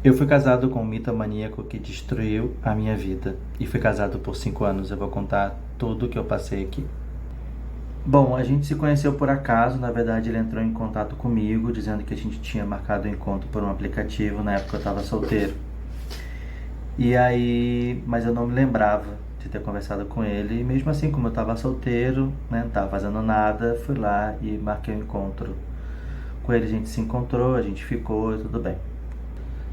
Eu fui casado com um mitomaníaco que destruiu a minha vida. E fui casado por 5 anos. Eu vou contar tudo o que eu passei aqui. Bom, a gente se conheceu por acaso. Na verdade, ele entrou em contato comigo, dizendo que a gente tinha marcado um encontro por um aplicativo. Na época eu estava solteiro. E aí, mas eu não me lembrava de ter conversado com ele. E mesmo assim, como eu estava solteiro, né, não estava fazendo nada, fui lá e marquei um encontro com ele. A gente se encontrou, a gente ficou e tudo bem.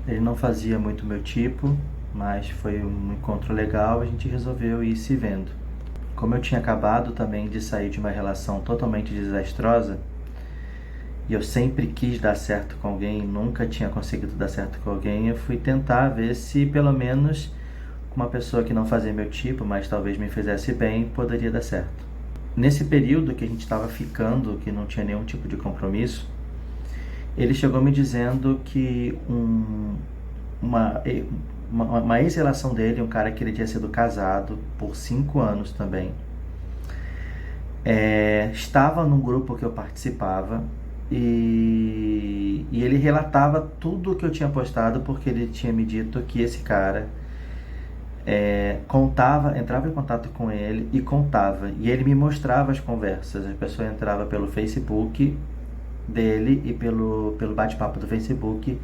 Ele não fazia muito meu tipo, mas foi um encontro legal, a gente resolveu ir se vendo. Como eu tinha acabado também de sair de uma relação totalmente desastrosa, e eu sempre quis dar certo com alguém, nunca tinha conseguido dar certo com alguém, eu fui tentar ver se pelo menos com uma pessoa que não fazia meu tipo, mas talvez me fizesse bem, poderia dar certo. Nesse período que a gente estava ficando, que não tinha nenhum tipo de compromisso, ele chegou me dizendo que uma ex-relação dele, um cara que ele tinha sido casado por 5 anos também, estava num grupo que eu participava e ele relatava tudo o que eu tinha postado, porque ele tinha me dito que esse cara entrava em contato com ele e contava, e ele me mostrava as conversas. A pessoa entrava pelo Facebook dele e pelo bate-papo do Facebook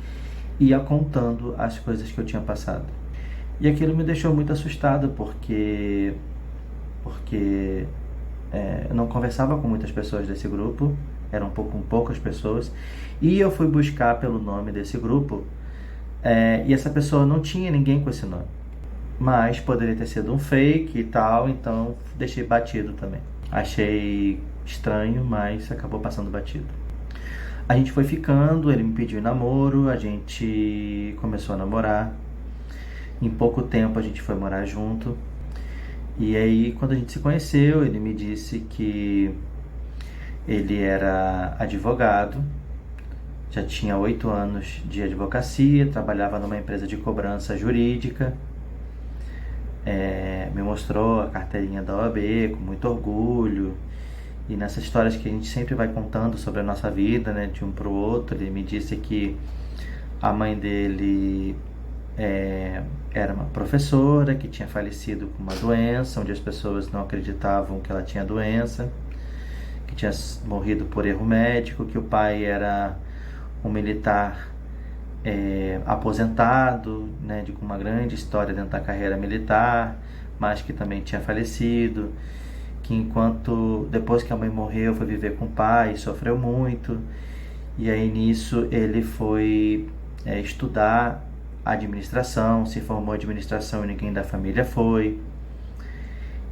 ia contando as coisas que eu tinha passado. E aquilo me deixou muito assustado, porque eu não conversava com muitas pessoas desse grupo, eram poucas pessoas, e eu fui buscar pelo nome desse grupo, e essa pessoa não tinha ninguém com esse nome, mas poderia ter sido um fake e tal, então deixei batido também. Achei estranho, mas acabou passando batido. A gente foi ficando, ele me pediu namoro, a gente começou a namorar. Em pouco tempo a gente foi morar junto. E aí, quando a gente se conheceu, ele me disse que ele era advogado, já tinha 8 anos de advocacia, trabalhava numa empresa de cobrança jurídica. Me mostrou a carteirinha da OAB com muito orgulho. E nessas histórias que a gente sempre vai contando sobre a nossa vida, né, de um para o outro, ele me disse que a mãe dele era uma professora que tinha falecido com uma doença, onde as pessoas não acreditavam que ela tinha doença, que tinha morrido por erro médico, que o pai era um militar aposentado, né, com uma grande história dentro da carreira militar, mas que também tinha falecido, que depois que a mãe morreu, foi viver com o pai, sofreu muito, e aí nisso ele foi estudar administração, se formou em administração e ninguém da família foi,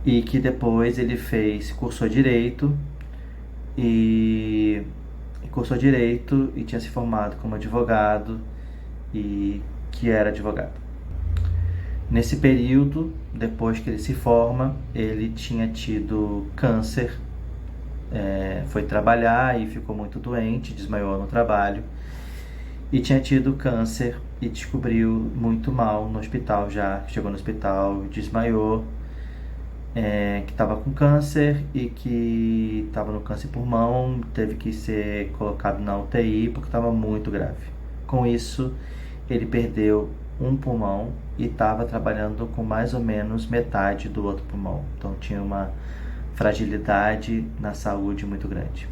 e que depois ele cursou direito e tinha se formado como advogado e que era advogado. Nesse período, depois que ele se forma, ele tinha tido câncer, foi trabalhar e ficou muito doente, desmaiou no trabalho, e tinha tido câncer e descobriu muito mal no hospital já, chegou no hospital, desmaiou, que estava com câncer e que estava no câncer pulmão, teve que ser colocado na UTI porque estava muito grave. Com isso, ele perdeu um pulmão e estava trabalhando com mais ou menos metade do outro pulmão. Então tinha uma fragilidade na saúde muito grande.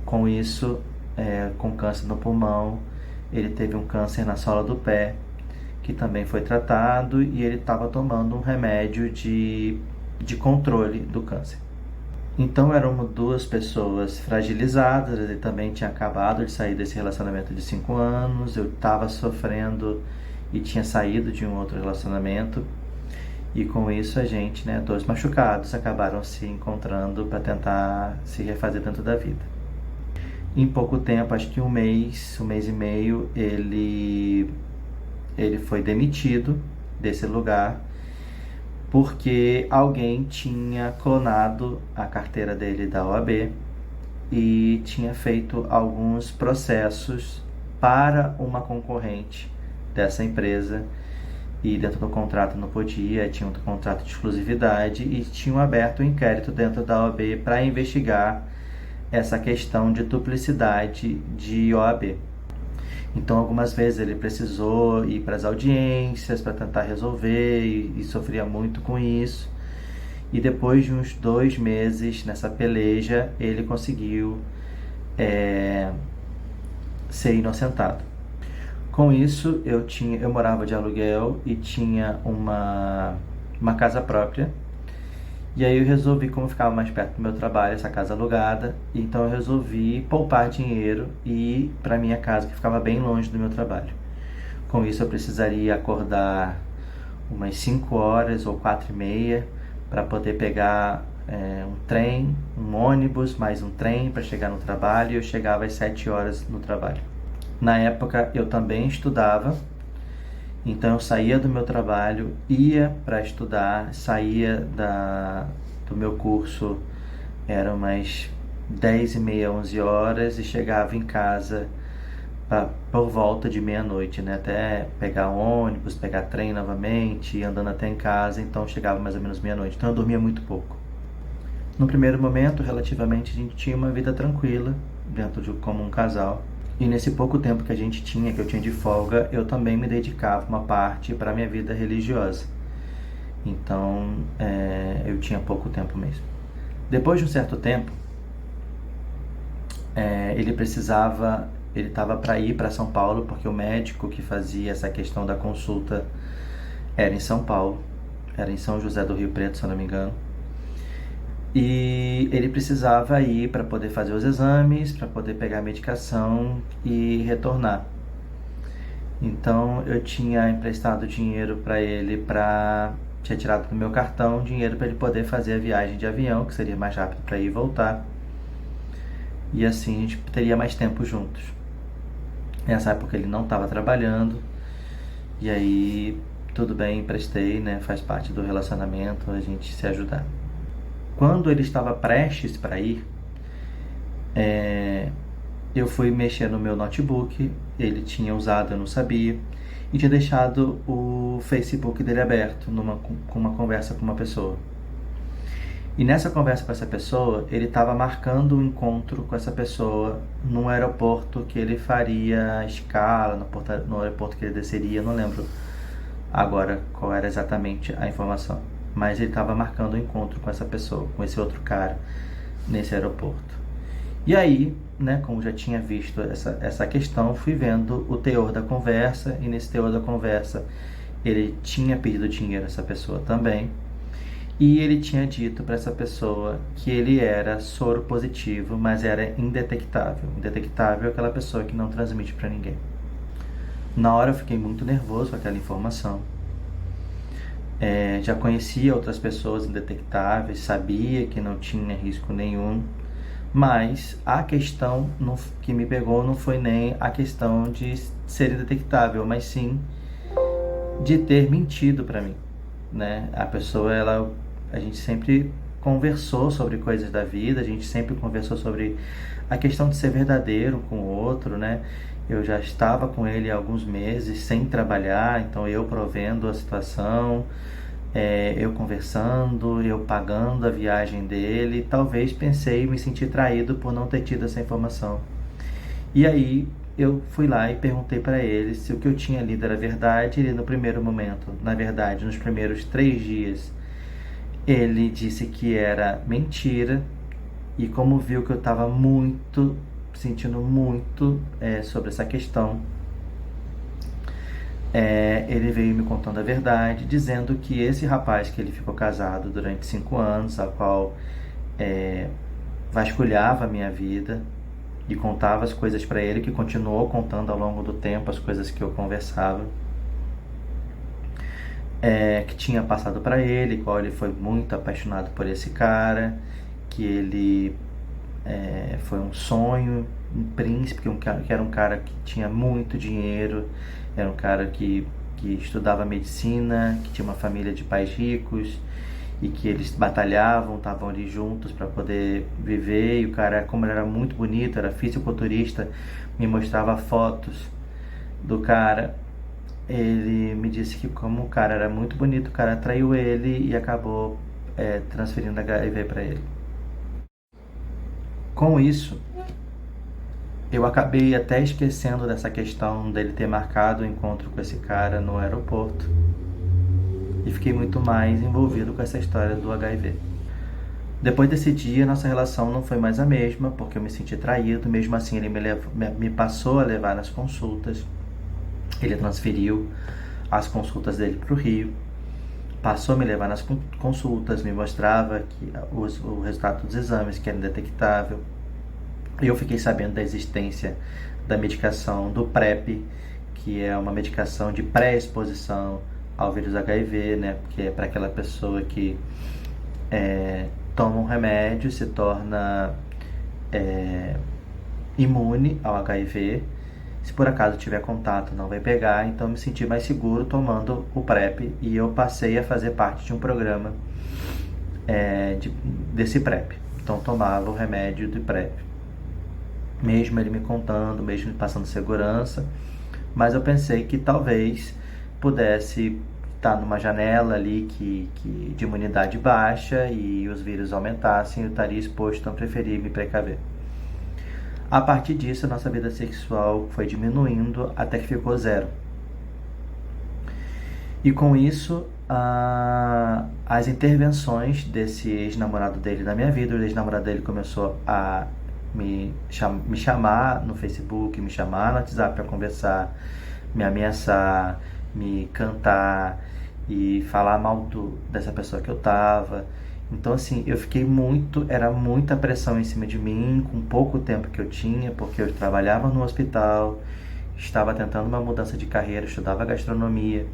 Com isso, com câncer no pulmão, ele teve um câncer na sola do pé, que também foi tratado, e ele estava tomando um remédio de controle do câncer. Então eram 2 pessoas fragilizadas. Ele também tinha acabado de sair desse relacionamento de 5 anos, eu estava sofrendo e tinha saído de um outro relacionamento, e com isso a gente, 2 machucados, acabaram se encontrando para tentar se refazer dentro da vida. Em pouco tempo, acho que um mês e meio, ele foi demitido desse lugar, porque alguém tinha clonado a carteira dele da OAB e tinha feito alguns processos para uma concorrente dessa empresa, e dentro do contrato não podia, tinha um contrato de exclusividade, e tinham aberto um inquérito dentro da OAB para investigar essa questão de duplicidade de OAB. Então, algumas vezes ele precisou ir para as audiências para tentar resolver e sofria muito com isso. E depois de uns 2 meses nessa peleja, ele conseguiu ser inocentado. Com isso, eu morava de aluguel e tinha uma casa própria. E aí eu resolvi, como ficava mais perto do meu trabalho, essa casa alugada, então eu resolvi poupar dinheiro e ir para minha casa, que ficava bem longe do meu trabalho. Com isso eu precisaria acordar umas 5 horas ou 4h30 para poder pegar um trem, um ônibus, mais um trem para chegar no trabalho, e eu chegava às 7 horas no trabalho. Na época eu também estudava, então eu saía do meu trabalho, ia para estudar, saía do meu curso, eram umas 10h30, 11 horas, e chegava em casa por volta de meia-noite, né? Até pegar um ônibus, pegar trem novamente, ir andando até em casa, então chegava mais ou menos meia-noite. Então eu dormia muito pouco. No primeiro momento, relativamente, a gente tinha uma vida tranquila, como um casal. E nesse pouco tempo que a gente tinha, que eu tinha de folga, eu também me dedicava uma parte para a minha vida religiosa. Então, eu tinha pouco tempo mesmo. Depois de um certo tempo, ele estava para ir para São Paulo, porque o médico que fazia essa questão da consulta era em São Paulo, era em São José do Rio Preto, se eu não me engano. E ele precisava ir para poder fazer os exames, para poder pegar a medicação e retornar. Então eu tinha emprestado dinheiro para ele, tinha tirado do meu cartão dinheiro para ele poder fazer a viagem de avião, que seria mais rápido para ir e voltar. E assim a gente teria mais tempo juntos. Nessa época ele não estava trabalhando, e aí tudo bem, emprestei, né? Faz parte do relacionamento a gente se ajudar. Quando ele estava prestes para ir, eu fui mexer no meu notebook, ele tinha usado, eu não sabia, e tinha deixado o Facebook dele aberto com uma conversa com uma pessoa. E nessa conversa com essa pessoa, ele estava marcando um encontro com essa pessoa num aeroporto que ele faria escala, no aeroporto que ele desceria, não lembro agora qual era exatamente a informação. Mas ele estava marcando um encontro com essa pessoa, com esse outro cara, nesse aeroporto. E aí, né, como já tinha visto essa questão, fui vendo o teor da conversa, e nesse teor da conversa ele tinha pedido dinheiro a essa pessoa também, e ele tinha dito para essa pessoa que ele era soro positivo, mas era indetectável. Indetectável é aquela pessoa que não transmite para ninguém. Na hora eu fiquei muito nervoso com aquela informação. Já conhecia outras pessoas indetectáveis, sabia que não tinha risco nenhum, mas a questão que me pegou não foi nem a questão de ser indetectável, mas sim de ter mentido para mim, né? A pessoa, a gente sempre conversou sobre coisas da vida, a gente sempre conversou sobre a questão de ser verdadeiro com o outro, né? Eu já estava com ele há alguns meses sem trabalhar, então eu provendo a situação, eu conversando, eu pagando a viagem dele. Talvez pensei e me senti traído por não ter tido essa informação. E aí eu fui lá e perguntei para ele se o que eu tinha lido era verdade. Ele, no primeiro momento, na verdade, nos primeiros 3 dias, ele disse que era mentira. E como viu que eu estava sentindo muito sobre essa questão, ele veio me contando a verdade, dizendo que esse rapaz que ele ficou casado durante 5 anos, a qual vasculhava a minha vida e contava as coisas para ele, que continuou contando ao longo do tempo as coisas que eu conversava, que tinha passado para ele, qual ele foi muito apaixonado por esse cara, que ele foi um sonho, um príncipe, que era um cara que tinha muito dinheiro, era um cara que estudava medicina, que tinha uma família de pais ricos, e que eles batalhavam, estavam ali juntos para poder viver. E o cara, como ele era muito bonito, era fisiculturista, me mostrava fotos do cara. Ele me disse que, como o cara era muito bonito, o cara traiu ele e acabou transferindo HIV para ele. Com isso, Eu acabei até esquecendo dessa questão dele ter marcado o encontro com esse cara no aeroporto e fiquei muito mais envolvido com essa história do HIV. Depois desse dia, nossa relação não foi mais a mesma, porque eu me senti traído. Mesmo assim, ele me passou a levar nas consultas. Ele transferiu as consultas dele para o Rio, passou a me levar nas consultas, me mostrava que o resultado dos exames, que era indetectável. Eu fiquei sabendo da existência da medicação do PrEP, que é uma medicação de pré-exposição ao vírus HIV, né? Que é para aquela pessoa que toma um remédio, se torna imune ao HIV. Se por acaso tiver contato, não vai pegar. Então eu me senti mais seguro tomando o PrEP e eu passei a fazer parte de um programa desse PrEP. Então tomava o remédio do PrEP, mesmo ele me contando, mesmo me passando segurança, mas eu pensei que talvez pudesse estar numa janela ali de imunidade baixa e os vírus aumentassem, eu estaria exposto, então preferi me precaver. A partir disso, a nossa vida sexual foi diminuindo até que ficou 0. E com isso, as intervenções desse ex-namorado dele na minha vida, o ex-namorado dele começou a me chamar no Facebook, me chamar no WhatsApp para conversar, me ameaçar, me cantar e falar mal dessa pessoa que eu tava. Então assim, eu fiquei era muita pressão em cima de mim, com pouco tempo que eu tinha, porque eu trabalhava no hospital, estava tentando uma mudança de carreira, estudava gastronomia,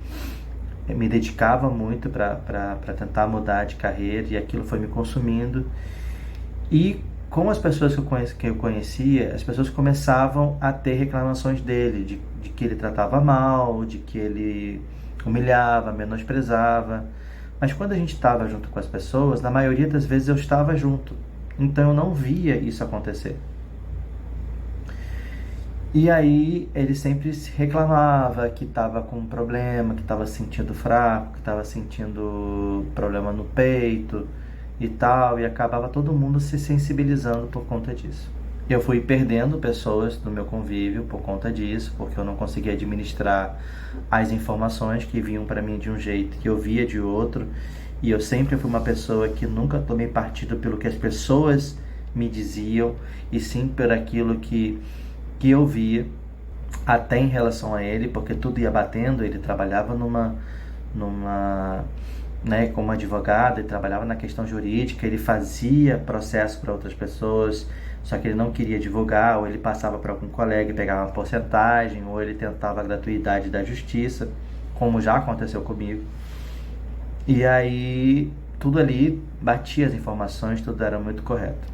eu me dedicava muito para tentar mudar de carreira e aquilo foi me consumindo. E com as pessoas que eu conhecia, as pessoas começavam a ter reclamações dele, de que ele tratava mal, de que ele humilhava, menosprezava. Mas quando a gente estava junto com as pessoas, na maioria das vezes eu estava junto. Então eu não via isso acontecer. E aí ele sempre reclamava que estava com um problema, que estava se sentindo fraco, que estava sentindo problema no peito e tal, e acabava todo mundo se sensibilizando por conta disso. Eu fui perdendo pessoas do meu convívio por conta disso, porque eu não conseguia administrar as informações que vinham para mim de um jeito que eu via de outro, e eu sempre fui uma pessoa que nunca tomei partido pelo que as pessoas me diziam, e sim por aquilo que eu via, até em relação a ele, porque tudo ia batendo. Ele trabalhava como advogado, ele trabalhava na questão jurídica, ele fazia processo para outras pessoas, só que ele não queria divulgar, ou ele passava para algum colega e pegava uma porcentagem, ou ele tentava a gratuidade da justiça, como já aconteceu comigo. E aí tudo ali batia as informações, tudo era muito correto.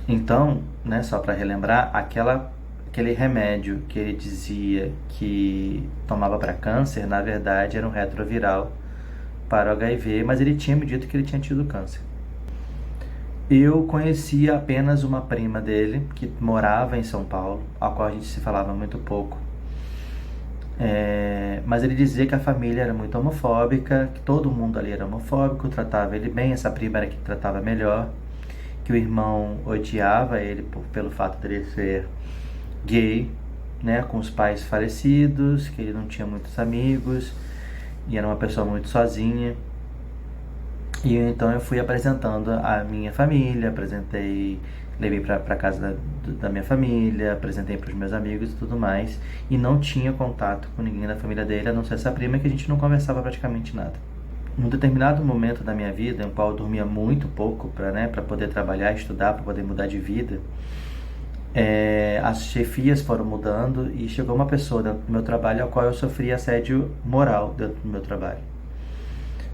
Então, né, só para relembrar, aquele remédio que ele dizia que tomava para câncer, na verdade era um retroviral para o HIV, mas ele tinha me dito que ele tinha tido câncer. Eu conhecia apenas uma prima dele, que morava em São Paulo, a qual a gente se falava muito pouco. Mas ele dizia que a família era muito homofóbica, que todo mundo ali era homofóbico, tratava ele bem, essa prima era que tratava melhor, que o irmão odiava ele pelo fato dele ser gay, né, com os pais falecidos, que ele não tinha muitos amigos e era uma pessoa muito sozinha. E então eu fui apresentando a minha família, levei para casa da minha família, apresentei para os meus amigos e tudo mais, e não tinha contato com ninguém da família dele, a não ser essa prima, que a gente não conversava praticamente nada. Num determinado momento da minha vida, em qual eu dormia muito pouco para poder trabalhar, estudar, para poder mudar de vida, as chefias foram mudando e chegou uma pessoa dentro do meu trabalho ao qual eu sofri assédio moral dentro do meu trabalho.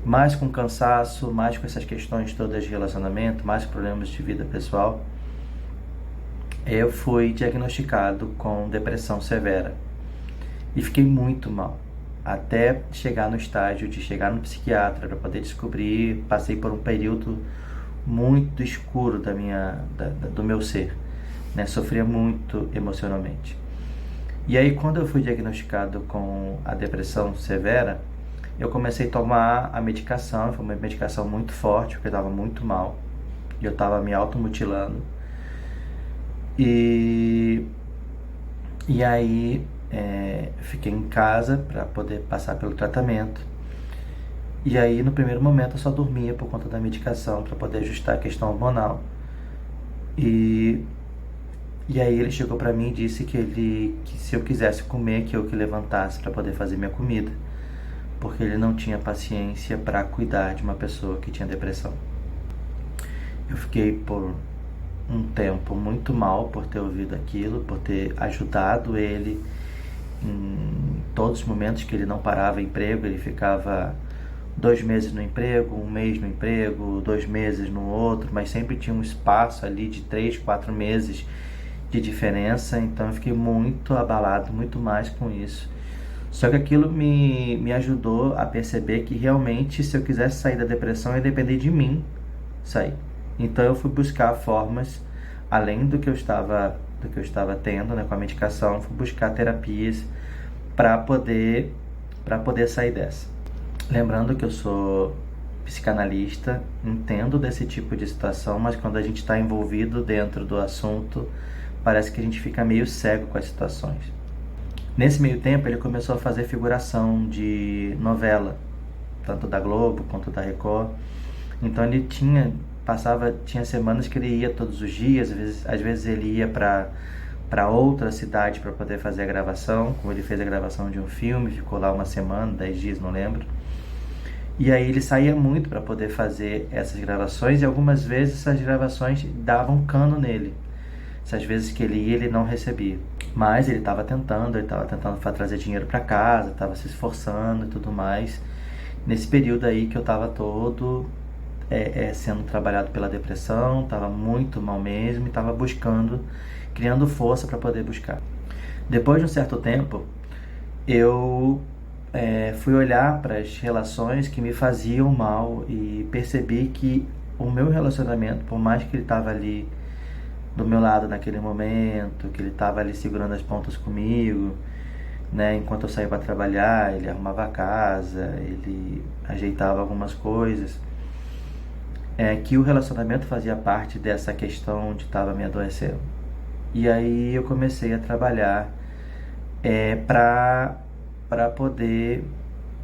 Mais com cansaço, mais com essas questões todas de relacionamento, mais com problemas de vida pessoal, eu fui diagnosticado com depressão severa e fiquei muito mal, até chegar no estágio de chegar no psiquiatra para poder descobrir. Passei por um período muito escuro do meu ser, né? Sofria muito emocionalmente. E aí, quando eu fui diagnosticado com a depressão severa, eu comecei a tomar a medicação. Foi uma medicação muito forte, porque eu estava muito mal e eu estava me automutilando. E E aí fiquei em casa para poder passar pelo tratamento. E aí no primeiro momento eu só dormia por conta da medicação para poder ajustar a questão hormonal. E, e aí ele chegou para mim e disse que se eu quisesse comer, que eu que levantasse para poder fazer minha comida, porque ele não tinha paciência para cuidar de uma pessoa que tinha depressão. Eu fiquei por um tempo muito mal por ter ouvido aquilo, por ter ajudado ele em todos os momentos que ele não parava emprego. Ele ficava 2 meses no emprego, um mês no emprego, 2 meses no outro, mas sempre tinha um espaço ali de 3, 4 meses de diferença. Então eu fiquei muito abalado, muito mais com isso. Só que aquilo me ajudou a perceber que realmente, se eu quisesse sair da depressão, ia depender de mim sair. Então eu fui buscar formas, além do que eu estava tendo, né, com a medicação, fui buscar terapias para poder sair dessa. Lembrando que eu sou psicanalista, entendo desse tipo de situação, mas quando a gente está envolvido dentro do assunto, parece que a gente fica meio cego com as situações. Nesse meio tempo, ele começou a fazer figuração de novela, tanto da Globo quanto da Record. Então ele tinha semanas que ele ia todos os dias, às vezes ele ia para outra cidade para poder fazer a gravação, como ele fez a gravação de um filme, ficou lá uma semana, 10 dias, não lembro. E aí ele saía muito para poder fazer essas gravações, e algumas vezes essas gravações davam cano nele. Essas vezes que ele ia, ele não recebia. Mas ele estava tentando trazer dinheiro para casa, estava se esforçando e tudo mais. Nesse período aí que eu estava todo sendo trabalhado pela depressão, estava muito mal mesmo e estava criando força para poder buscar. Depois de um certo tempo, eu fui olhar para as relações que me faziam mal e percebi que o meu relacionamento, por mais que ele estava ali do meu lado naquele momento, que ele estava ali segurando as pontas comigo, né, enquanto eu saía para trabalhar, ele arrumava a casa, ele ajeitava algumas coisas, que o relacionamento fazia parte dessa questão de estava me adoecendo. E aí eu comecei a trabalhar para poder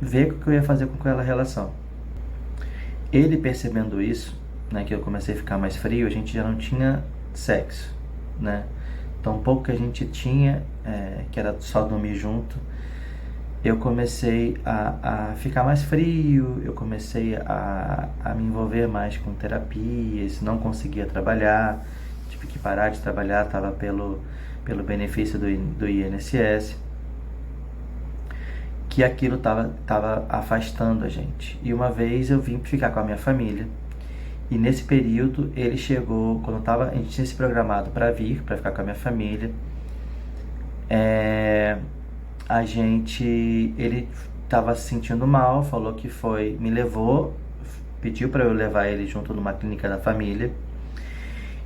ver o que eu ia fazer com aquela relação. Ele percebendo isso, né, que eu comecei a ficar mais frio, a gente já não tinha sexo, né? Então, pouco que a gente tinha, que era só dormir junto, eu comecei a ficar mais frio, eu comecei a me envolver mais com terapias, não conseguia trabalhar, tive que parar de trabalhar, estava pelo benefício do INSS, que aquilo estava afastando a gente. E uma vez eu vim ficar com a minha família, e nesse período ele chegou, a gente tinha se programado para vir, para ficar com a minha família, ele estava se sentindo mal, falou que me levou, pediu para eu levar ele junto numa clínica da família.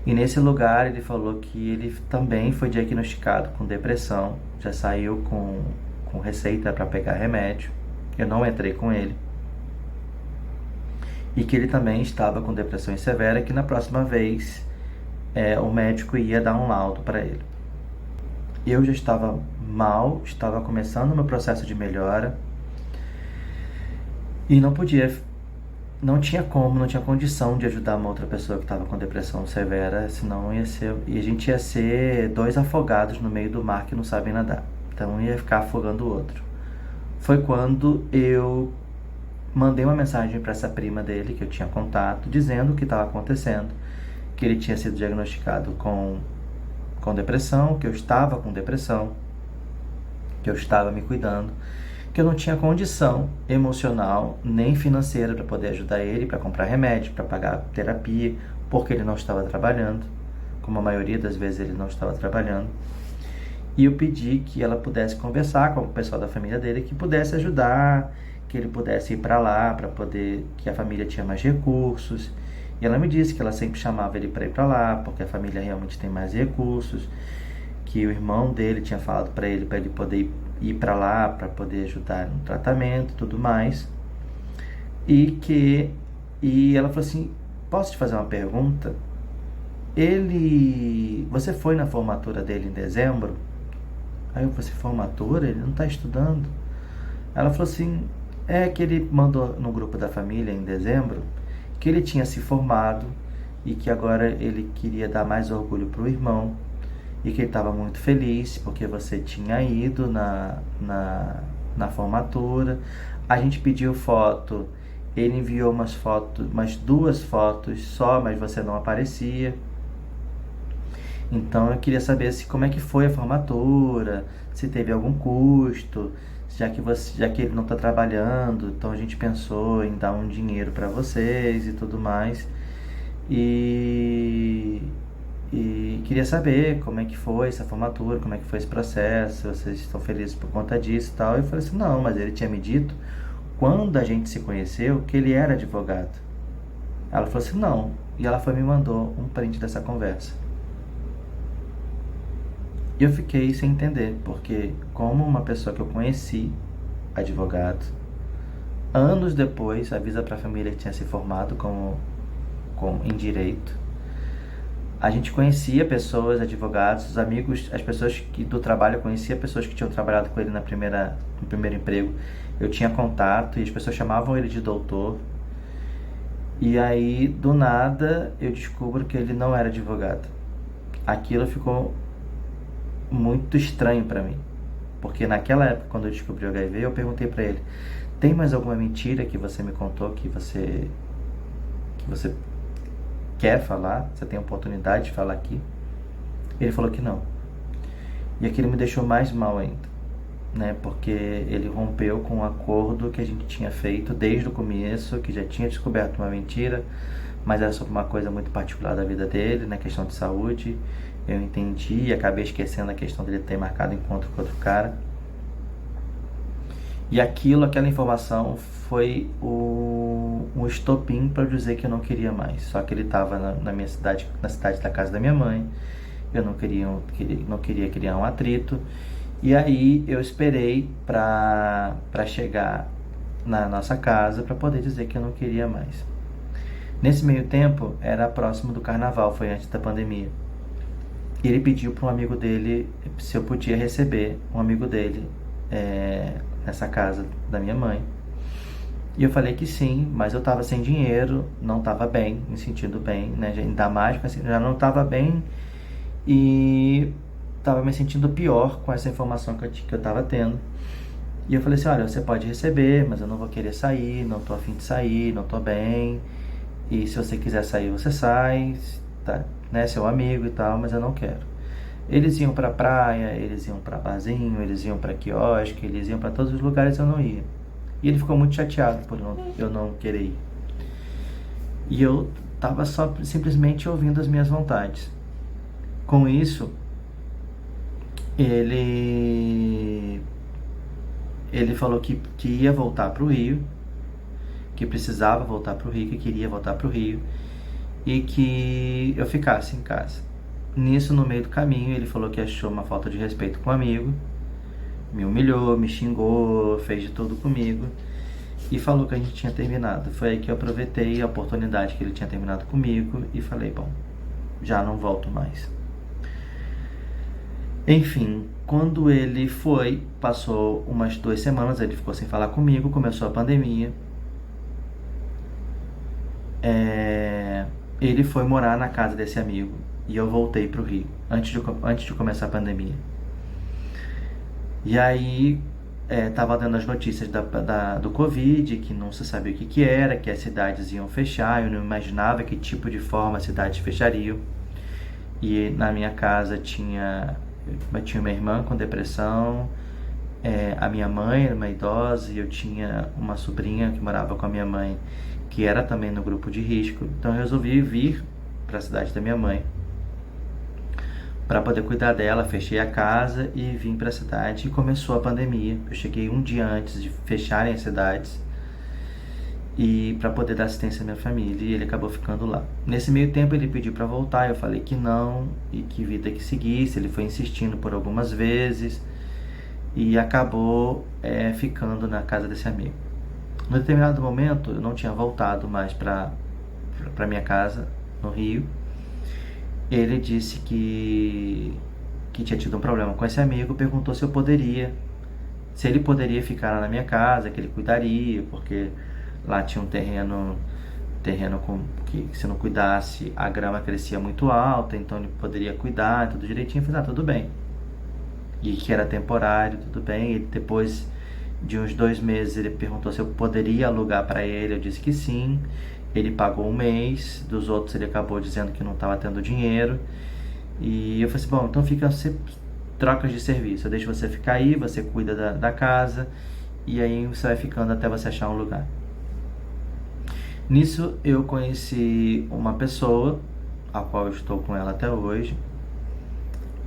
E nesse lugar ele falou que ele também foi diagnosticado com depressão, já saiu com receita para pegar remédio. Eu não entrei com ele. E que ele também estava com depressão severa, que na próxima vez o médico ia dar um laudo para ele. Eu já estava mal, estava começando o meu processo de melhora e não tinha condição de ajudar uma outra pessoa que estava com depressão severa, senão a gente ia ser dois afogados no meio do mar que não sabem nadar. Então ia ficar afogando o outro. Foi quando eu mandei uma mensagem para essa prima dele, que eu tinha contato, dizendo o que estava acontecendo, que ele tinha sido diagnosticado com depressão, que eu estava com depressão, que eu estava me cuidando, que eu não tinha condição emocional nem financeira para poder ajudar ele, para comprar remédio, para pagar terapia, porque ele não estava trabalhando, como a maioria das vezes ele não estava trabalhando. E eu pedi que ela pudesse conversar com o pessoal da família dele, que pudesse ajudar, que ele pudesse ir para lá, para poder, que a família tinha mais recursos. E ela me disse que ela sempre chamava ele para ir para lá, porque a família realmente tem mais recursos, que o irmão dele tinha falado para ele poder ir para lá, para poder ajudar no tratamento e tudo mais. E ela falou assim: posso te fazer uma pergunta? Você foi na formatura dele em dezembro? Aí eu falei assim, formatura? Ele não está estudando? Ela falou assim, é que ele mandou no grupo da família em dezembro que ele tinha se formado e que agora ele queria dar mais orgulho para o irmão e que ele estava muito feliz porque você tinha ido na formatura. A gente pediu foto, ele enviou umas fotos, umas 2 fotos só, mas você não aparecia. Então eu queria saber se como é que foi a formatura, se teve algum custo, já que ele não está trabalhando, então a gente pensou em dar um dinheiro para vocês e tudo mais. E, e queria saber como é que foi essa formatura, como é que foi esse processo, se vocês estão felizes por conta disso e tal. Eu falei assim, não, mas ele tinha me dito, quando a gente se conheceu, que ele era advogado. Ela falou assim, não. E ela foi e me mandou um print dessa conversa. E eu fiquei sem entender, porque como uma pessoa que eu conheci, advogado, anos depois avisa para a família que tinha se formado em direito. A gente conhecia pessoas, advogados, os amigos, as pessoas que do trabalho, eu conhecia pessoas que tinham trabalhado com ele no primeiro emprego. Eu tinha contato e as pessoas chamavam ele de doutor. E aí, do nada, eu descubro que ele não era advogado. Aquilo ficou muito estranho para mim, porque naquela época, quando eu descobri o HIV, eu perguntei para ele, tem mais alguma mentira que você me contou que você quer falar, você tem a oportunidade de falar aqui? Ele falou que não. E aquilo me deixou mais mal ainda, né? Porque ele rompeu com um acordo que a gente tinha feito desde o começo, que já tinha descoberto uma mentira, mas era sobre uma coisa muito particular da vida dele, na questão de saúde. Eu entendi e acabei esquecendo a questão dele ter marcado encontro com outro cara. E aquela informação foi um estopim para eu dizer que eu não queria mais. Só que ele estava na minha cidade, na cidade da casa da minha mãe. Eu não queria criar um atrito. E aí eu esperei para chegar na nossa casa para poder dizer que eu não queria mais. Nesse meio tempo, era próximo do carnaval, foi antes da pandemia. E ele pediu para um amigo dele se eu podia receber um amigo dele nessa casa da minha mãe. E eu falei que sim, mas eu estava sem dinheiro, não estava bem, me sentindo bem, né? Ainda mais, assim, já não estava bem e estava me sentindo pior com essa informação que eu estava tendo. E eu falei assim, olha, você pode receber, mas eu não vou querer sair, não tô a fim de sair, não tô bem. E se você quiser sair, você sai, tá, né? Seu amigo e tal, mas eu não quero. Eles iam pra praia, eles iam pra barzinho, eles iam pra quiosque, eles iam pra todos os lugares, eu não ia. E ele ficou muito chateado por eu não querer ir. E eu tava só simplesmente ouvindo as minhas vontades. Com isso, ele falou que ia voltar pro Rio, que precisava voltar pro Rio, que queria voltar pro Rio e que eu ficasse em casa. Nisso, no meio do caminho, ele falou que achou uma falta de respeito com um amigo, me humilhou, me xingou, fez de tudo comigo e falou que a gente tinha terminado. Foi aí que eu aproveitei a oportunidade que ele tinha terminado comigo e falei, bom, já não volto mais. Enfim, quando ele foi, passou umas 2 semanas, ele ficou sem falar comigo, começou a pandemia. Ele foi morar na casa desse amigo e eu voltei pro Rio, antes de começar a pandemia. E aí, tava dando as notícias do Covid, que não se sabia o que era, que as cidades iam fechar, eu não imaginava que tipo de forma as cidades fechariam. E na minha casa tinha uma irmã com depressão, a minha mãe era uma idosa e eu tinha uma sobrinha que morava com a minha mãe, que era também no grupo de risco. Então eu resolvi vir para a cidade da minha mãe para poder cuidar dela. Fechei a casa e vim para a cidade e começou a pandemia. Eu cheguei um dia antes de fecharem as cidades e para poder dar assistência à minha família, e ele acabou ficando lá. Nesse meio tempo ele pediu para voltar, eu falei que não e que vida que seguisse. Ele foi insistindo por algumas vezes e acabou ficando na casa desse amigo. Num determinado momento eu não tinha voltado mais para minha casa no Rio. Ele disse que que tinha tido um problema com esse amigo, perguntou se ele poderia ficar lá na minha casa, que ele cuidaria, porque lá tinha um terreno que se não cuidasse, a grama crescia muito alta, então ele poderia cuidar, tudo direitinho. Eu falei, tudo bem. E que era temporário, tudo bem. E depois de uns 2 meses ele perguntou se eu poderia alugar para ele, eu disse que sim. Ele pagou um mês, dos outros ele acabou dizendo que não estava tendo dinheiro. E eu falei assim, bom, então fica trocas de serviço. Eu deixo você ficar aí, você cuida da casa, e aí você vai ficando até você achar um lugar. Nisso eu conheci uma pessoa, a qual eu estou com ela até hoje,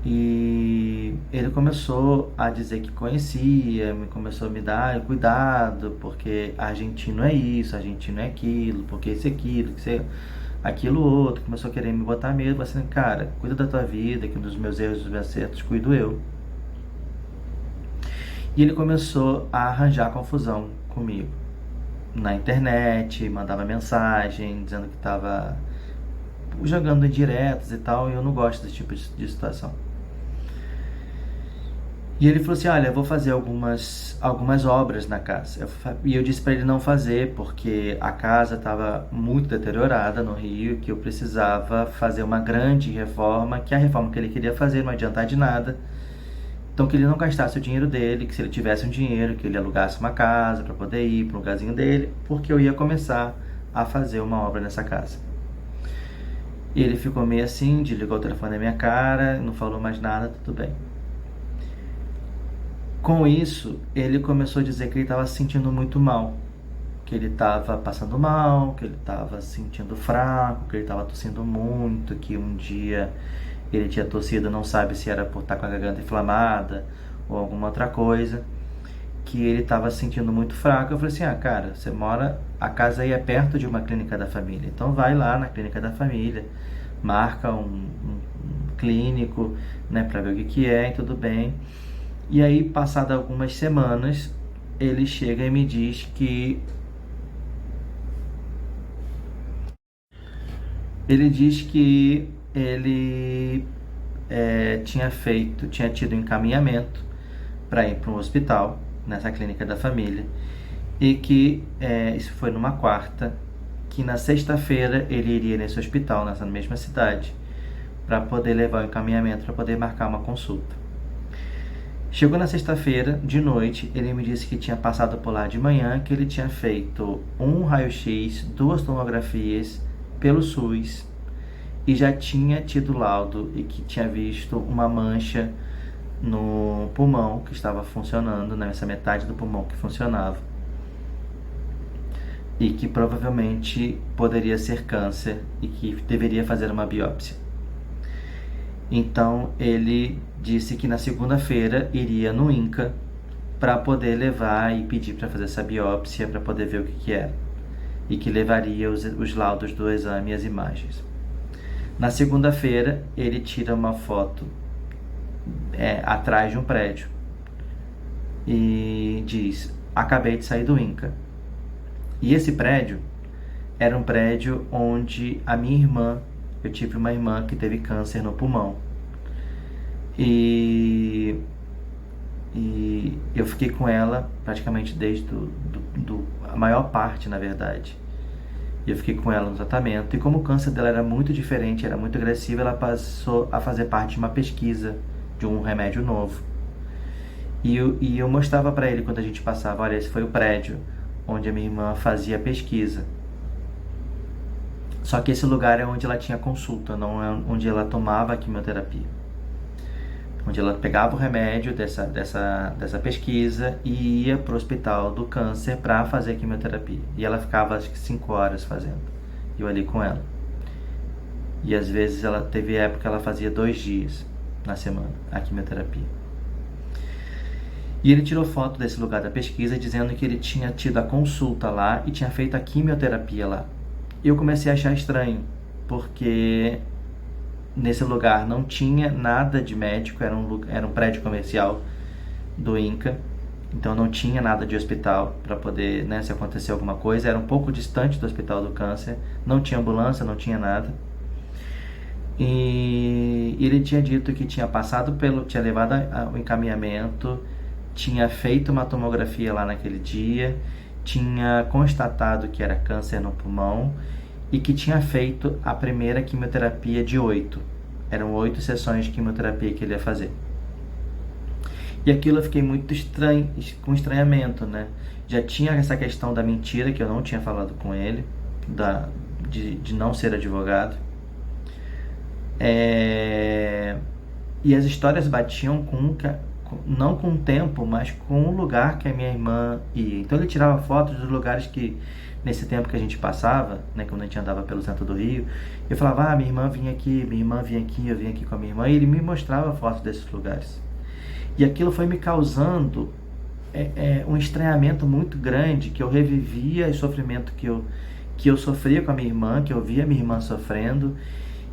e ele começou a dizer que conhecia, começou a me dar cuidado, porque argentino é isso, argentino é aquilo, porque isso é aquilo, aquilo outro. Começou a querer me botar medo, assim, cara, cuida da tua vida, que dos meus erros e dos meus acertos cuido eu. E ele começou a arranjar confusão comigo na internet, mandava mensagem dizendo que estava jogando indiretas e tal, e eu não gosto desse tipo de situação. E ele falou assim, olha, eu vou fazer algumas obras na casa. E eu disse para ele não fazer, porque a casa estava muito deteriorada no Rio, que eu precisava fazer uma grande reforma, que a reforma que ele queria fazer não ia adiantar de nada. Então que ele não gastasse o dinheiro dele, que se ele tivesse um dinheiro, que ele alugasse uma casa para poder ir para um lugarzinho dele, porque eu ia começar a fazer uma obra nessa casa. E ele ficou meio assim, desligou o telefone na minha cara, não falou mais nada, tudo bem. Com isso, ele começou a dizer que ele estava se sentindo muito mal, que ele estava passando mal, que ele estava se sentindo fraco, que ele estava tossindo muito, que um dia ele tinha tossido, não sabe se era por estar com a garganta inflamada ou alguma outra coisa, que ele estava se sentindo muito fraco. Eu falei assim, cara, você mora, a casa aí é perto de uma clínica da família, então vai lá na clínica da família, marca um clínico, né, para ver o que é e tudo bem. E aí, passadas algumas semanas, ele chega e me diz que ele tinha tido encaminhamento para ir para um hospital nessa clínica da família, e que isso foi numa quarta, que na sexta-feira ele iria nesse hospital, nessa mesma cidade, para poder levar o encaminhamento, para poder marcar uma consulta. Chegou na sexta-feira, de noite, ele me disse que tinha passado por lá de manhã, que ele tinha feito um raio-x, 2 tomografias pelo SUS, e já tinha tido laudo e que tinha visto uma mancha no pulmão que estava funcionando, nessa metade do pulmão que funcionava, e que provavelmente poderia ser câncer e que deveria fazer uma biópsia. Então ele disse que na segunda-feira iria no INCA para poder levar e pedir para fazer essa biópsia, para poder ver o que era, e que levaria os laudos do exame e as imagens. Na segunda-feira ele tira uma foto atrás de um prédio e diz, acabei de sair do INCA. E esse prédio era um prédio onde eu tive uma irmã que teve câncer no pulmão. E eu fiquei com ela praticamente desde a maior parte, na verdade. Eu fiquei com ela no tratamento. E como o câncer dela era muito diferente, era muito agressivo, ela passou a fazer parte de uma pesquisa de um remédio novo. E eu mostrava para ele quando a gente passava, olha, esse foi o prédio onde a minha irmã fazia pesquisa. Só que esse lugar é onde ela tinha consulta, não é onde ela tomava a quimioterapia. Onde ela pegava o remédio dessa pesquisa e ia para o hospital do câncer para fazer a quimioterapia. E ela ficava, acho que 5 horas fazendo. E eu ali com ela. E às vezes ela teve época que ela fazia 2 dias na semana a quimioterapia. E ele tirou foto desse lugar da pesquisa dizendo que ele tinha tido a consulta lá e tinha feito a quimioterapia lá. Eu comecei a achar estranho, porque nesse lugar não tinha nada de médico, era um prédio comercial do INCA, então não tinha nada de hospital para poder, se acontecer alguma coisa, era um pouco distante do hospital do câncer, não tinha ambulância, não tinha nada. E ele tinha dito que tinha tinha levado o encaminhamento, tinha feito uma tomografia lá naquele dia, tinha constatado que era câncer no pulmão e que tinha feito a primeira quimioterapia de 8. Eram 8 sessões de quimioterapia que ele ia fazer. E aquilo eu fiquei muito com estranhamento, né? Já tinha essa questão da mentira, que eu não tinha falado com ele, de não ser advogado. E as histórias batiam não com o tempo, mas com o lugar que a minha irmã ia. Então ele tirava fotos dos lugares que, nesse tempo que a gente passava, né, quando a gente andava pelo centro do Rio, eu falava, minha irmã vinha aqui, eu vinha aqui com a minha irmã, e ele me mostrava fotos desses lugares. E aquilo foi me causando um estranhamento muito grande, que eu revivia o sofrimento que eu sofria com a minha irmã, que eu via a minha irmã sofrendo,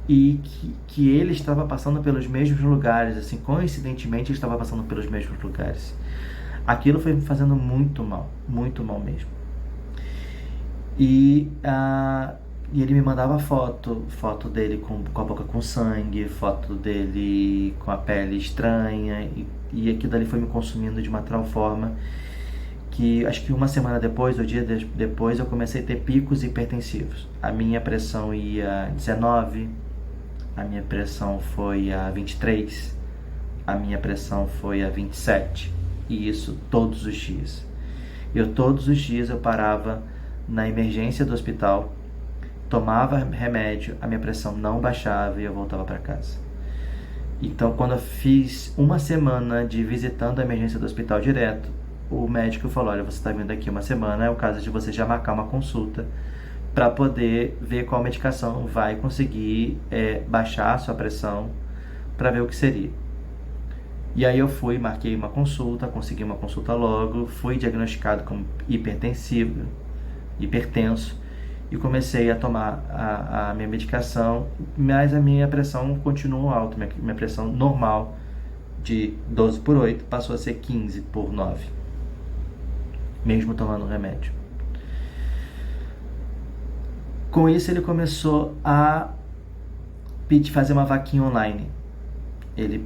e que ele estava passando pelos mesmos lugares, assim, coincidentemente ele estava passando pelos mesmos lugares. Aquilo foi me fazendo muito mal mesmo. E ele me mandava foto dele com a boca com sangue, foto dele com a pele estranha, e aquilo ali foi me consumindo de uma tal forma que acho que uma semana depois, ou dia depois, eu comecei a ter picos hipertensivos. A minha pressão ia a 19, a minha pressão foi a 23, a minha pressão foi a 27, e isso todos os dias. Todos os dias eu parava na emergência do hospital, tomava remédio, a minha pressão não baixava e eu voltava para casa. Então, quando eu fiz uma semana de visitando a emergência do hospital direto, o médico falou, olha, você está vindo aqui uma semana, é o caso de você já marcar uma consulta para poder ver qual medicação vai conseguir baixar a sua pressão, para ver o que seria. E aí eu fui, marquei uma consulta, consegui uma consulta logo, fui diagnosticado como hipertenso, e comecei a tomar a minha medicação, mas a minha pressão continuou alta. Minha pressão normal de 12/8 passou a ser 15/9, mesmo tomando remédio. Com isso ele começou a fazer uma vaquinha online. Ele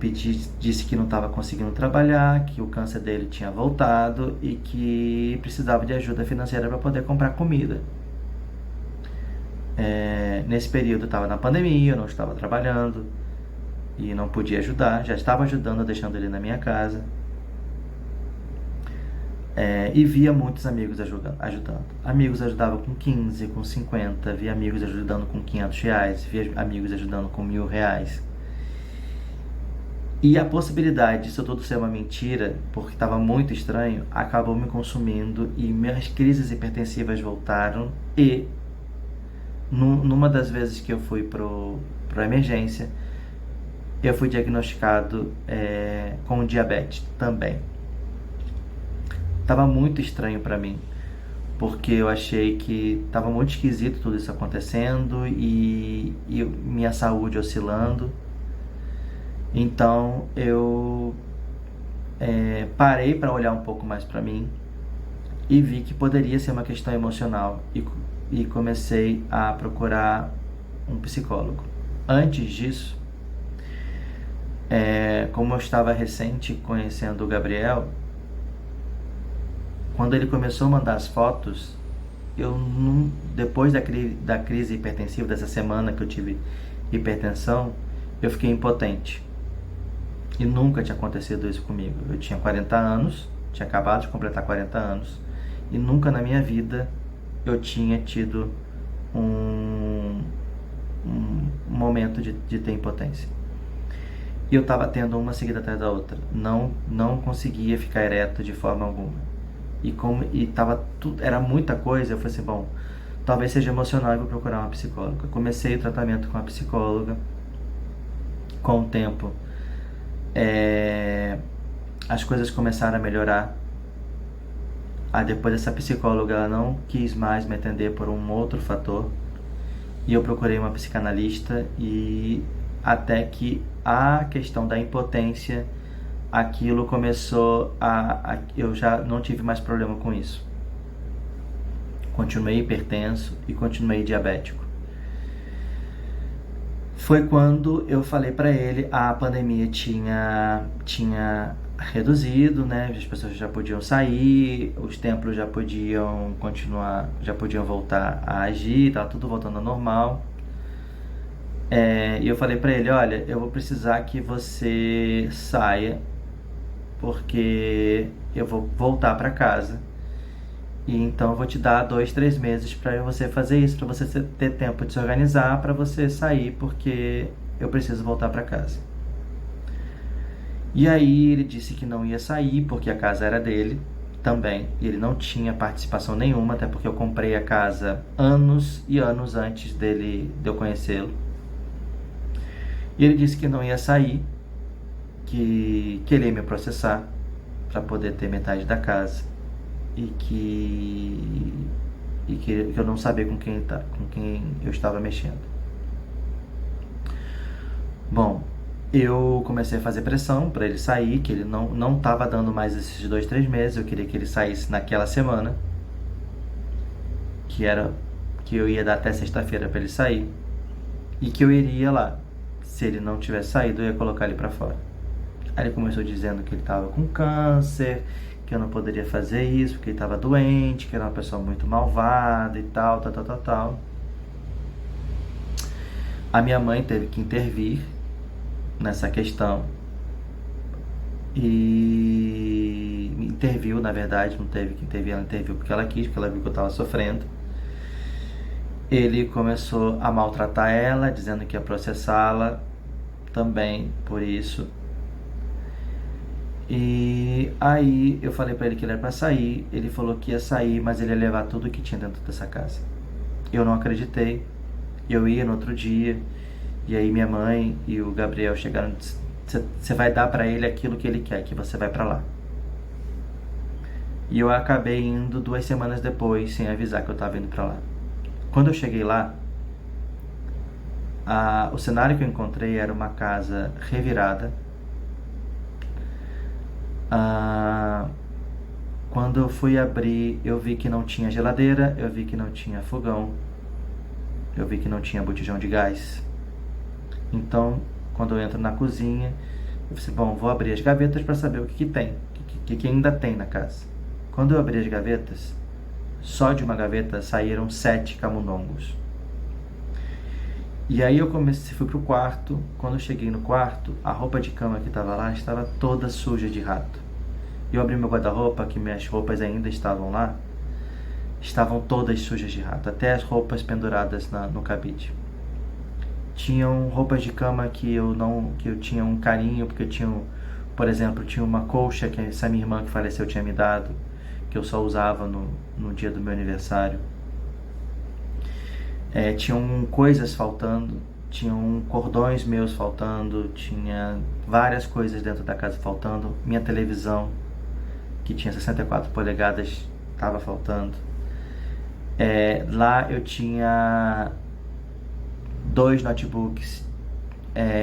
disse que não estava conseguindo trabalhar, que o câncer dele tinha voltado e que precisava de ajuda financeira para poder comprar comida. Nesse período eu estava na pandemia, eu não estava trabalhando e não podia ajudar. Já estava ajudando, deixando ele na minha casa. E via muitos amigos ajudando. Amigos ajudavam com 15, com 50, via amigos ajudando com R$500, via amigos ajudando com R$1.000. E a possibilidade disso tudo ser uma mentira, porque estava muito estranho, acabou me consumindo e minhas crises hipertensivas voltaram. E numa das vezes que eu fui para emergência, eu fui diagnosticado com diabetes também. Tava muito estranho para mim, porque eu achei que tava muito esquisito tudo isso acontecendo e minha saúde oscilando. Então eu parei para olhar um pouco mais para mim e vi que poderia ser uma questão emocional e comecei a procurar um psicólogo. Antes disso, como eu estava recente conhecendo o Gabriel, quando ele começou a mandar as fotos, depois da crise hipertensiva, dessa semana que eu tive hipertensão, eu fiquei impotente. E nunca tinha acontecido isso comigo. Eu tinha 40 anos, tinha acabado de completar 40 anos, e nunca na minha vida eu tinha tido um momento de ter impotência. E eu estava tendo uma seguida atrás da outra. Não conseguia ficar ereto de forma alguma. Era muita coisa, eu falei assim, bom, talvez seja emocional e vou procurar uma psicóloga. Comecei o tratamento com a psicóloga. Com o tempo, as coisas começaram a melhorar. Depois dessa psicóloga, ela não quis mais me atender por um outro fator, e eu procurei uma psicanalista, e até que a questão da impotência, aquilo começou eu já não tive mais problema com isso. Continuei hipertenso e continuei diabético. Foi quando eu falei para ele, a pandemia tinha reduzido, né? As pessoas já podiam sair, os templos já podiam continuar, já podiam voltar a agir, tava tudo voltando ao normal. E eu falei para ele, olha, eu vou precisar que você saia, porque eu vou voltar para casa. E então eu vou te dar 2, 3 meses para você fazer isso, para você ter tempo de se organizar, para você sair, porque eu preciso voltar para casa. E aí ele disse que não ia sair, porque a casa era dele também. E ele não tinha participação nenhuma, até porque eu comprei a casa anos e anos antes de eu conhecê-lo. E ele disse que não ia sair, que ele ia me processar para poder ter metade da casa. E que eu não sabia com quem eu estava mexendo. Bom, eu comecei a fazer pressão para ele sair, que ele não estava dando mais esses 2, 3 meses. Eu queria que ele saísse naquela semana, que eu ia dar até sexta-feira para ele sair, e que eu iria lá. Se ele não tivesse saído, eu ia colocar ele para fora. Aí ele começou dizendo que ele estava com câncer, que eu não poderia fazer isso, porque ele estava doente, que era uma pessoa muito malvada e tal. A minha mãe teve que intervir nessa questão. E interviu, na verdade, não teve que intervir, ela interviu porque ela quis, porque ela viu que eu estava sofrendo. Ele começou a maltratar ela, dizendo que ia processá-la também por isso. E aí eu falei pra ele que ele era pra sair, ele falou que ia sair, mas ele ia levar tudo que tinha dentro dessa casa. Eu não acreditei, eu ia no outro dia, e aí minha mãe e o Gabriel chegaram e disseram, você vai dar pra ele aquilo que ele quer, que você vai pra lá. E eu acabei indo 2 semanas depois, sem avisar que eu tava indo pra lá. Quando eu cheguei lá, o cenário que eu encontrei era uma casa revirada. Quando eu fui abrir, eu vi que não tinha geladeira, eu vi que não tinha fogão, eu vi que não tinha botijão de gás. Então, quando eu entro na cozinha, eu falei, bom, vou abrir as gavetas para saber o que tem, o que ainda tem na casa. Quando eu abri as gavetas, só de uma gaveta saíram 7 camundongos. E aí eu fui pro quarto. Quando eu cheguei no quarto, a roupa de cama que estava lá estava toda suja de rato. Eu abri meu guarda-roupa, que minhas roupas ainda estavam lá, estavam todas sujas de rato, até as roupas penduradas no cabide. Tinham roupas de cama que eu tinha um carinho, porque por exemplo, tinha uma colcha que essa minha irmã que faleceu tinha me dado, que eu só usava no dia do meu aniversário. Tinham coisas faltando, tinham cordões meus faltando, tinha várias coisas dentro da casa faltando. Minha televisão, que tinha 64 polegadas, estava faltando. Lá eu tinha 2 notebooks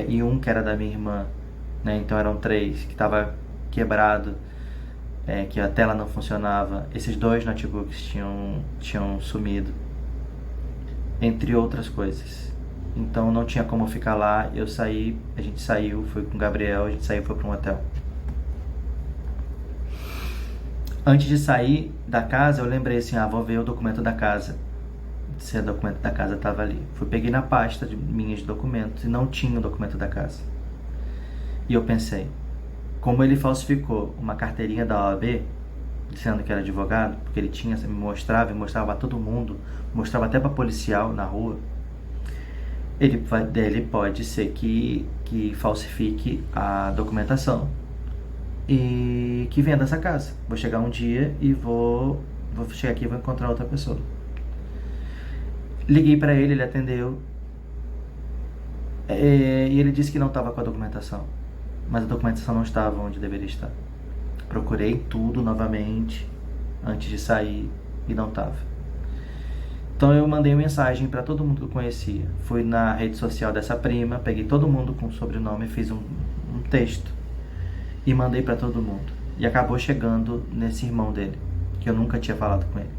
e um que era da minha irmã, né? Então eram 3, que estava quebrado, que a tela não funcionava. Esses 2 notebooks tinham sumido, entre outras coisas. Então não tinha como ficar lá. Eu saí, a gente saiu, fui com o Gabriel, a gente saiu e foi para um hotel. Antes de sair da casa, eu lembrei assim, vou ver o documento da casa. Se o documento da casa estava ali. Peguei na pasta de minhas documentos e não tinha o documento da casa. E eu pensei, como ele falsificou uma carteirinha da OAB, dizendo que era advogado, porque ele mostrava para todo mundo, mostrava até para policial na rua, ele pode ser que falsifique a documentação e que venda essa casa. Vou chegar um dia e vou chegar aqui e vou encontrar outra pessoa. Liguei para ele, ele atendeu, e ele disse que não estava com a documentação, mas a documentação não estava onde deveria estar. Procurei tudo novamente antes de sair e não estava. Então eu mandei mensagem para todo mundo que eu conhecia. Fui na rede social dessa prima, peguei todo mundo com sobrenome, fiz um texto e mandei para todo mundo. E acabou chegando nesse irmão dele, que eu nunca tinha falado com ele.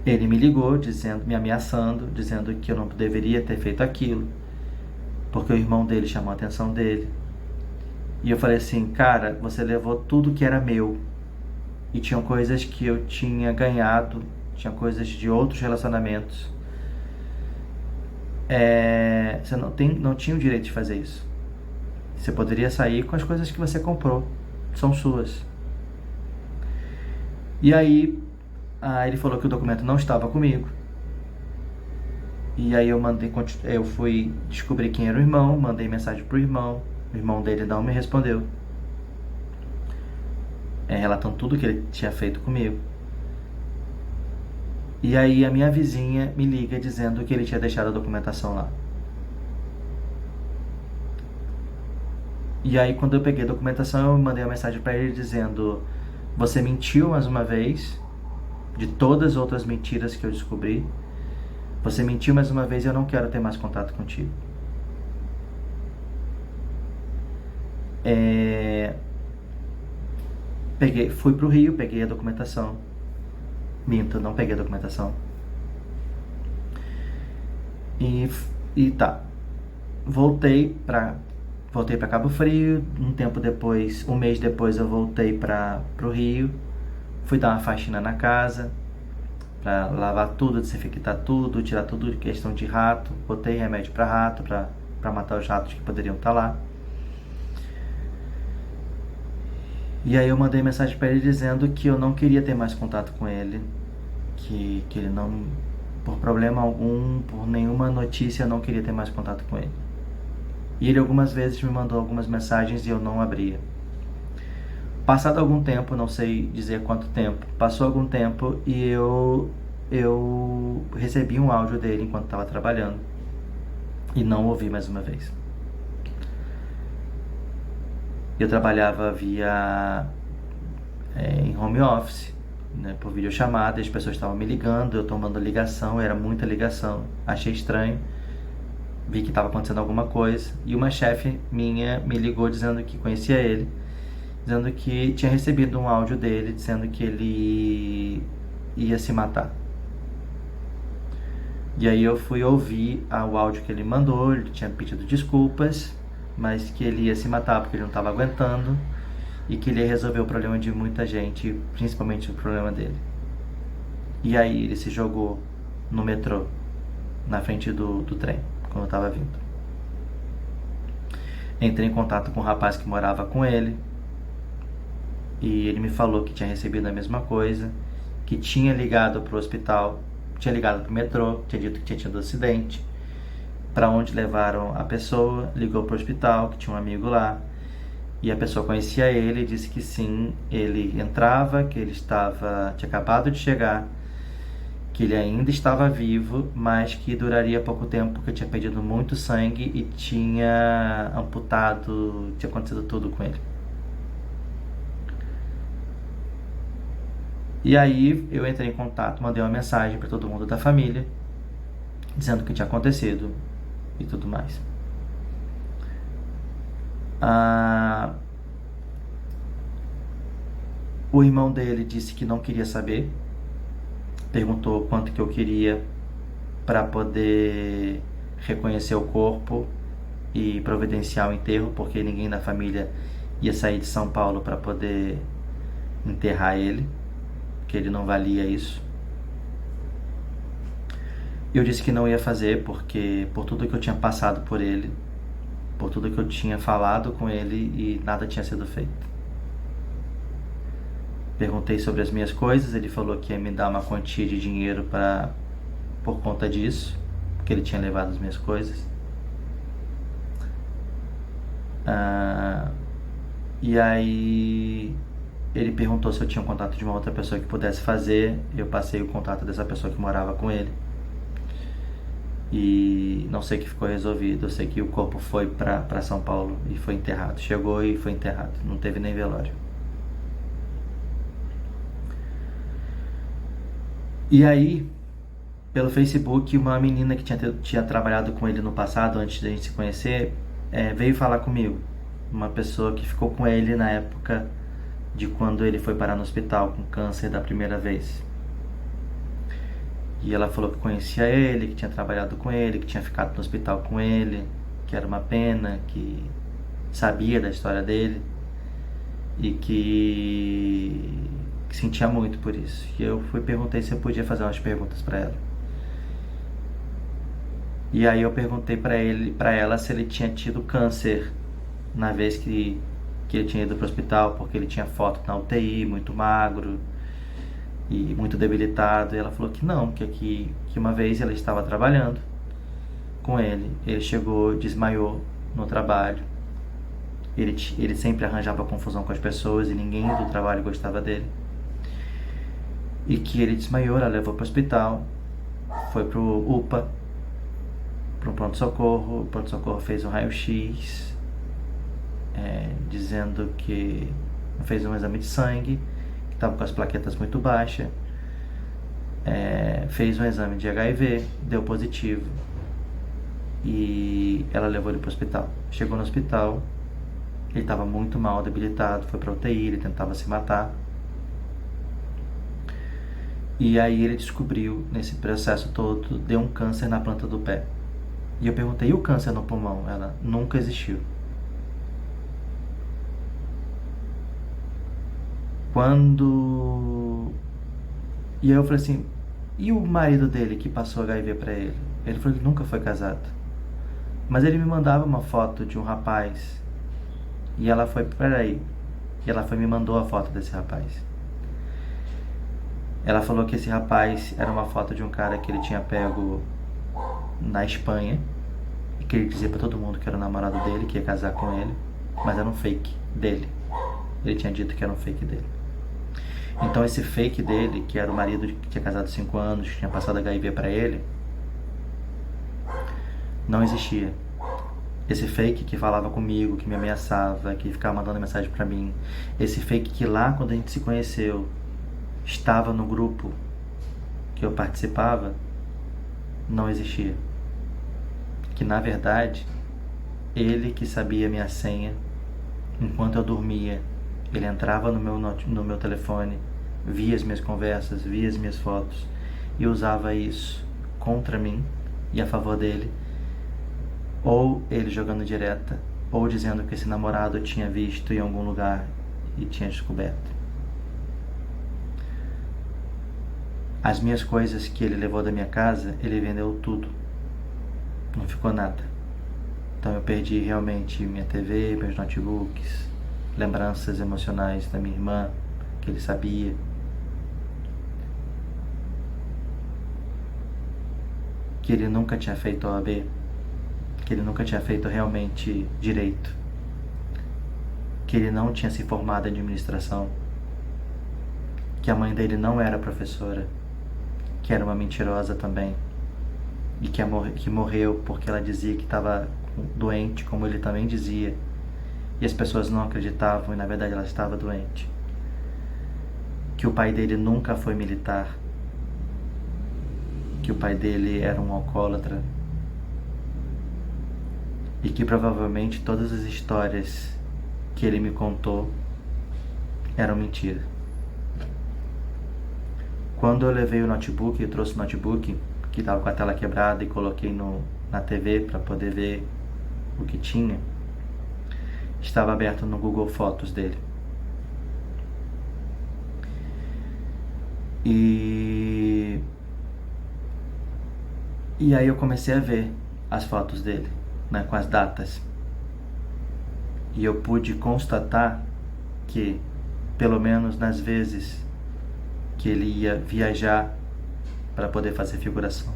Ele me ligou, me ameaçando, dizendo que eu não deveria ter feito aquilo, porque o irmão dele chamou a atenção dele. E eu falei assim, cara, você levou tudo que era meu. E tinham coisas que eu tinha ganhado, tinha coisas de outros relacionamentos. Você não tinha o direito de fazer isso. Você poderia sair com as coisas que você comprou, são suas. E aí ele falou que o documento não estava comigo. E aí eu fui descobrir quem era o irmão, mandei mensagem pro irmão. O irmão dele não me respondeu, relatando tudo que ele tinha feito comigo. E aí a minha vizinha me liga dizendo que ele tinha deixado a documentação lá. E aí quando eu peguei a documentação, eu mandei uma mensagem para ele dizendo: você mentiu mais uma vez, de todas as outras mentiras que eu descobri. Você mentiu mais uma vez e eu não quero ter mais contato contigo. Fui pro Rio, peguei a documentação. Minto, não peguei a documentação. E tá. Voltei pra Cabo Frio. Um tempo depois, um mês depois, eu voltei pro Rio. Fui dar uma faxina na casa, pra lavar tudo, desinfectar tudo, tirar tudo de questão de rato. Botei remédio pra rato, pra matar os ratos que poderiam estar lá. E aí eu mandei mensagem pra ele dizendo que eu não queria ter mais contato com ele, que ele não, por problema algum, por nenhuma notícia, eu não queria ter mais contato com ele. E ele algumas vezes me mandou algumas mensagens e eu não abria. Passado algum tempo, não sei dizer quanto tempo, passou algum tempo e eu recebi um áudio dele enquanto estava trabalhando e não ouvi mais uma vez. Eu trabalhava em home office, né, por videochamada, as pessoas estavam me ligando, eu tomando ligação, era muita ligação, achei estranho, vi que estava acontecendo alguma coisa, e uma chefe minha me ligou dizendo que conhecia ele, dizendo que tinha recebido um áudio dele dizendo que ele ia se matar. E aí eu fui ouvir o áudio que ele mandou, ele tinha pedido desculpas, mas que ele ia se matar porque ele não estava aguentando e que ele ia resolver o problema de muita gente, principalmente o problema dele. E aí ele se jogou no metrô, na frente do trem, quando eu estava vindo. Entrei em contato com um rapaz que morava com ele e ele me falou que tinha recebido a mesma coisa, que tinha ligado para o hospital, tinha ligado para o metrô, tinha dito que tinha tido um acidente, para onde levaram a pessoa, ligou para o hospital, que tinha um amigo lá, e a pessoa conhecia ele, disse que sim, ele entrava, que ele tinha acabado de chegar, que ele ainda estava vivo, mas que duraria pouco tempo porque tinha perdido muito sangue e tinha amputado, tinha acontecido tudo com ele. E aí eu entrei em contato, mandei uma mensagem para todo mundo da família, dizendo o que tinha acontecido e tudo mais. O irmão dele disse que não queria saber, perguntou quanto que eu queria para poder reconhecer o corpo e providenciar o enterro, porque ninguém da família ia sair de São Paulo para poder enterrar ele, que ele não valia isso. Eu disse que não ia fazer porque por tudo que eu tinha passado por ele, por tudo que eu tinha falado com ele e nada tinha sido feito. Perguntei sobre as minhas coisas, ele falou que ia me dar uma quantia de dinheiro por conta disso, porque ele tinha levado as minhas coisas. E aí ele perguntou se eu tinha um contato de uma outra pessoa que pudesse fazer. Eu passei o contato dessa pessoa que morava com ele. E não sei o que ficou resolvido. Eu sei que o corpo foi para São Paulo e foi enterrado. Chegou e foi enterrado. Não teve nem velório. E aí, pelo Facebook, uma menina que tinha trabalhado com ele no passado, antes da gente se conhecer, veio falar comigo. Uma pessoa que ficou com ele na época de quando ele foi parar no hospital com câncer da primeira vez. E ela falou que conhecia ele, que tinha trabalhado com ele, que tinha ficado no hospital com ele, que era uma pena, que sabia da história dele e que sentia muito por isso. E eu perguntei se eu podia fazer umas perguntas para ela. E aí eu perguntei para ela se ele tinha tido câncer na vez que ele tinha ido para o hospital, porque ele tinha foto na UTI, muito magro e muito debilitado. E ela falou que não, que uma vez ela estava trabalhando com ele chegou, desmaiou no trabalho. Ele sempre arranjava confusão com as pessoas e ninguém do trabalho gostava dele. E que ele desmaiou, ela levou para o hospital, foi pro UPA, para um pronto-socorro. O pronto-socorro fez um raio-x, dizendo que fez um exame de sangue, que estava com as plaquetas muito baixas, fez um exame de HIV, deu positivo, e ela levou ele para o hospital. Chegou no hospital, ele estava muito mal, debilitado, foi para UTI, ele tentava se matar. E aí ele descobriu, nesse processo todo, deu um câncer na planta do pé. E eu perguntei, e o câncer no pulmão? Ela, nunca existiu. E aí eu falei assim, e o marido dele que passou HIV para ele? Ele falou que nunca foi casado. Mas ele me mandava uma foto de um rapaz. E ela foi, me mandou a foto desse rapaz. Ela falou que esse rapaz era uma foto de um cara que ele tinha pego na Espanha e que ele dizia pra todo mundo que era o namorado dele, que ia casar com ele, mas era um fake dele. Ele tinha dito que era um fake dele. Então esse fake dele, que era o marido que tinha casado 5 anos, que tinha passado HIV pra ele, não existia. Esse fake que falava comigo, que me ameaçava, que ficava mandando mensagem pra mim, esse fake que lá quando a gente se conheceu estava no grupo que eu participava, não existia. Que na verdade, ele que sabia minha senha, enquanto eu dormia, ele entrava no meu telefone, via as minhas conversas, via as minhas fotos e usava isso contra mim e a favor dele, ou ele jogando direta, ou dizendo que esse namorado eu tinha visto em algum lugar e tinha descoberto. As minhas coisas que ele levou da minha casa, ele vendeu tudo. Não ficou nada. Então eu perdi realmente minha TV, meus notebooks, lembranças emocionais da minha irmã, que ele sabia. Que ele nunca tinha feito OAB, que ele nunca tinha feito realmente direito, que ele não tinha se formado em administração, que a mãe dele não era professora, que era uma mentirosa também, e que morreu porque ela dizia que estava doente, como ele também dizia, e as pessoas não acreditavam e na verdade ela estava doente. Que o pai dele nunca foi militar, que o pai dele era um alcoólatra, e que provavelmente todas as histórias que ele me contou eram mentira. Quando eu levei o notebook, eu trouxe o notebook que estava com a tela quebrada e coloquei na TV para poder ver o que tinha, estava aberto no Google Fotos dele. E aí eu comecei a ver as fotos dele, né, com as datas. E eu pude constatar que, pelo menos nas vezes que ele ia viajar para poder fazer figuração,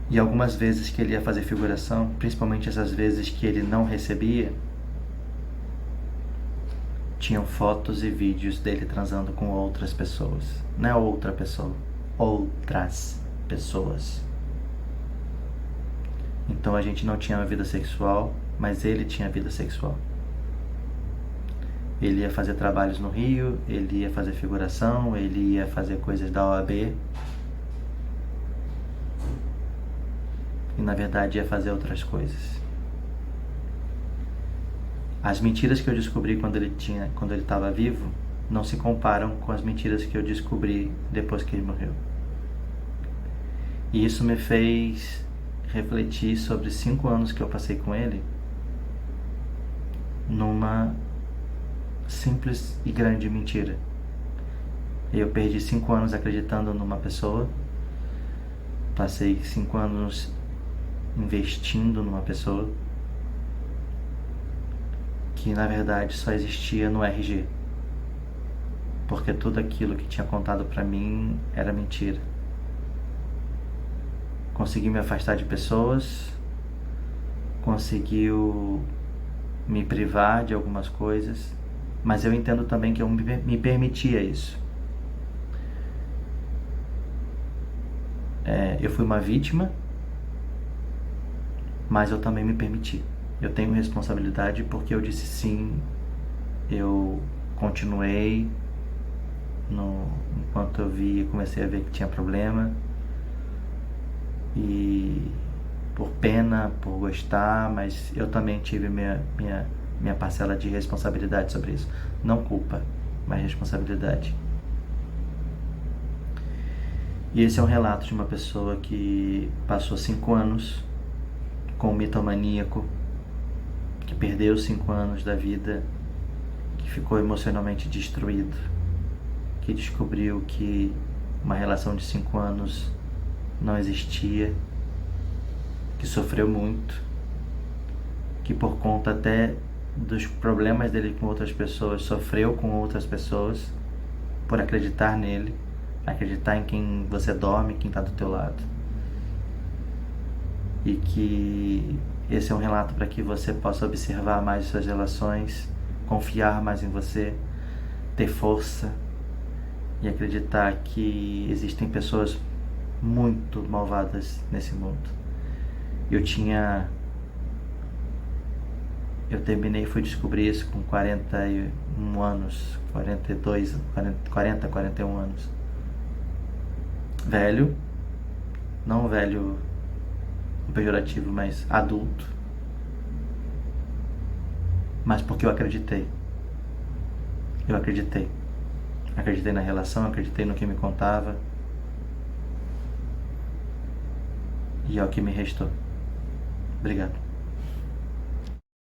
e algumas vezes que ele ia fazer figuração, principalmente essas vezes que ele não recebia, tinham fotos e vídeos dele transando com outras pessoas. Não é outra pessoa, outras pessoas. Então a gente não tinha uma vida sexual, mas ele tinha vida sexual. Ele ia fazer trabalhos no Rio, ele ia fazer figuração, ele ia fazer coisas da OAB. E na verdade ia fazer outras coisas. As mentiras que eu descobri quando ele estava vivo não se comparam com as mentiras que eu descobri depois que ele morreu. E isso me fez refletir sobre 5 anos que eu passei com ele numa simples e grande mentira. Eu perdi 5 anos acreditando numa pessoa, passei 5 anos investindo numa pessoa que na verdade só existia no RG, porque tudo aquilo que tinha contado pra mim era mentira. Consegui me afastar de pessoas, conseguiu me privar de algumas coisas, mas eu entendo também que eu me permitia isso. Eu fui uma vítima, mas eu também me permiti. Eu tenho responsabilidade porque eu disse sim, eu continuei enquanto eu comecei a ver que tinha problema, e por pena, por gostar, mas eu também tive minha parcela de responsabilidade sobre isso. Não culpa, mas responsabilidade. E esse é um relato de uma pessoa que passou 5 anos com um mitomaníaco, que perdeu 5 anos da vida, que ficou emocionalmente destruído, que descobriu que uma relação de 5 anos não existia, que sofreu muito, que por conta até dos problemas dele com outras pessoas, sofreu com outras pessoas por acreditar nele, acreditar em quem você dorme, quem está do teu lado. E que esse é um relato para que você possa observar mais suas relações, confiar mais em você, ter força e acreditar que existem pessoas muito malvadas nesse mundo. Eu terminei, fui descobrir isso com 41 anos, 41 anos. Velho, não velho pejorativo, mas adulto. Mas porque eu acreditei. Eu acreditei. Acreditei na relação, acreditei no que me contava. E é o que me restou. Obrigado.